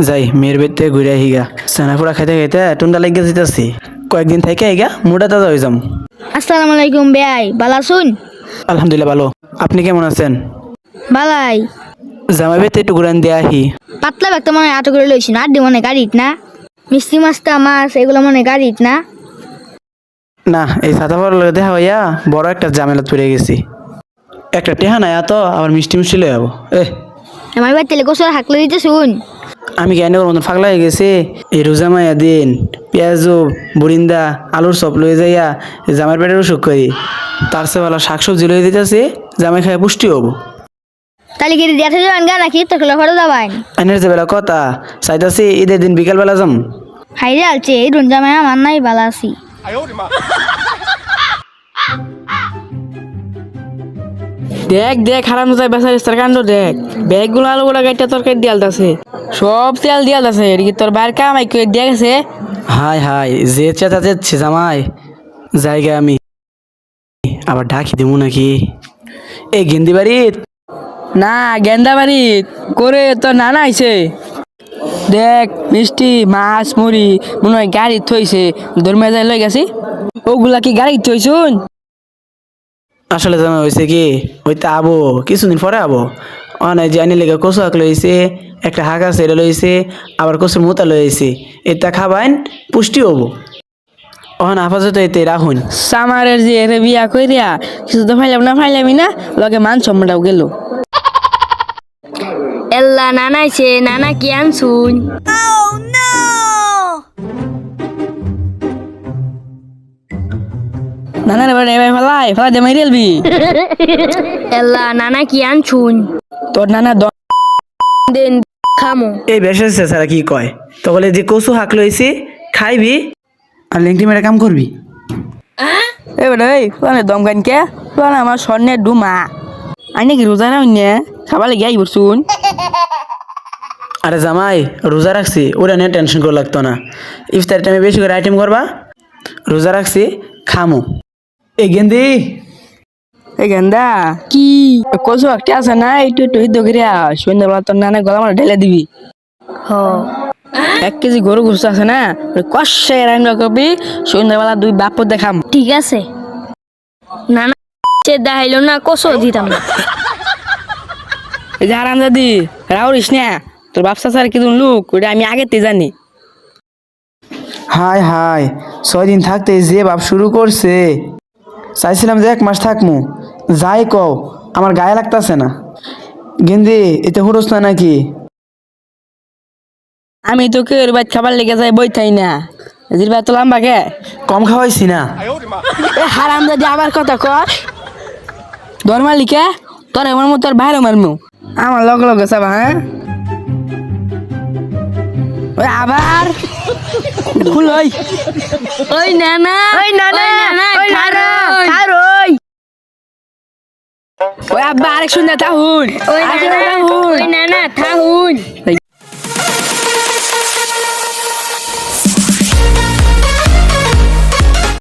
যাই মেয়ের বেতে ঘুরে আহিগা সানাপুরা খাইতে খাইতে টুন্ডা লেগে যেতেছি কয়েকদিন থেকে আইগা মুডা তাজা হয়ে যাম। আসসালামু আলাইকুম বেয়াই বালা শুন আলহামদুলিল্লাহ ভালো। আপনি কেমন আছেন? বালাই জামাই বেতে একটু ঘুরান দিয়ে আহি। পাতলা ব্যাগটা মনে হয় আটো করে লইছি না আড্ডি মনে গাড়িত না মিষ্টি মাছটা মাছ এগুলো মনে গাড়িত না না এই ছাতা লগে দেখা হইয়া বড় একটা ঝামেলা পড়ে গেছি। একটা টেহা নাই তো আবার মিষ্টি মিষ্টি লয়ে যাবো আমার বাড়ি তেলে গোসর হাকলে দিতে শুন আমি জ্ঞানী মতন ফাগলা হয়ে গেছি। এই রোজা মাইয়া দিন পেঁয়াজু বুরিন্দা আলুর চপ লয়ে যাইয়া জামাইয়ের পেটের অসুখ করি তার চেয়ে ভালো শাকসবজি লয়ে দিতেছি জামাই খাই পুষ্টি হবো। তাহলে কি দিয়ে যাবেন গা নাকি তো খেলা ঘরে যাবেন এনের যে বেলা কথা চাইতাছি ঈদের দিন বিকাল বেলা যাম। হাইরে আলছে এই রঞ্জামাই আমার নাই বালা আছি দেখ দেখ হারাম যায় বেসার কাণ্ড দেখ ব্যাগগুলো আলু গোড়া গাইটা তরকারি দিয়ালতাছে সব তেল দিয়ালতাছে এদিকে তোর বাইর কামাই করে দিয়ে গেছে। হাই হাই যে চেতা যাচ্ছে জামাই জায়গা আমি আবার ডাকি দেবো নাকি এই গেন্দি বাড়িত না গেন্দা বাড়ি করে তোর নানা আইছে দেখ মিষ্টি মাছ মুড়ি মনে হয় গাড়ি থইছে ধর্মে যাই লই গেছি ওগুলা কি গাড়ি থইছুন। আসলে জামাই হয়েছে কি ওইতে আবো কিছুদিন পরে আবো অনেক জানি লেগে কচু হাক লইছে একটা হাঁক আছে এটা লইছে আবার কচুর মোতা লইছে এটা খাবাইন পুষ্টি হবো অহন আপাতত এতে রাখুন। সামারের যে এরে বিয়া কইরা কিছু তো ফাইলামি না লগে মান সম্মানটাও গেল। এল্লা নানাইছে নানা কি আনছুন নানার বাড়ি এবার ফেলাই দে মাইরে এলবি এল্লা নানা কি আনছুন তোর নানা দেন খামো এই বেসে সারা কি কয় তখন যে কচু হাক লইছে খাইবি আর লেংটি মেরে কাম করবি। এবার এই তোর দমকান কে তোর আমার স্বর্ণের ডুমা আইনে কি রোজা না অন্য খাবার লেগে আই বসুন। আরে জামাই রোজা রাখছি ওরা নিয়ে টেনশন করে লাগতো না ইফতার টাইমে বেশি করে আইটেম করবা রোজা রাখছি খামো। এই গেন্দি এই গেন্দা কি কচু একটা আছে না একটু একটু হিদ্ধ করিয়া সন্ধ্যাবেলা তোর নানা গলা আমার ঢেলে দিবি। হ 1 কেজি গরু গোস্ত আছে না কষে রান্না করবি সন্ধ্যাবেলা 2 বাপ দেখাম। ঠিক আছে নানা দেখাইলো না কষো দিতাম না এই যে হারাম দাদি রাউরিস না তোর বাপসা স্যার কি লুক ওটা আমি আগেতে জানি। হাই হাই 6 দিন থাকতে যে বাপ শুরু করছে চাইছিলাম যে 1 মাস থাকমু যাই কও আমার গায়ে লাগতাছে না। গেন্দি এতে হুরস না নাকি আমি তোকে ওর বাদ খাবার লেগে যাই বই থাই না জিরবা তো লম্বা কে কম খাওয়াইছি না। এ হারাম দাদি আবার কথা কস ধর্মালিকে তোর আমার মতো তোর বাইরে মারমু আমার লগে লগে চাবা হ্যাঁ ওই আবার খুল ওই নানা ওই খারো ওই আব্বা আরেক শুনে তাহুন ওই নানা থাহুন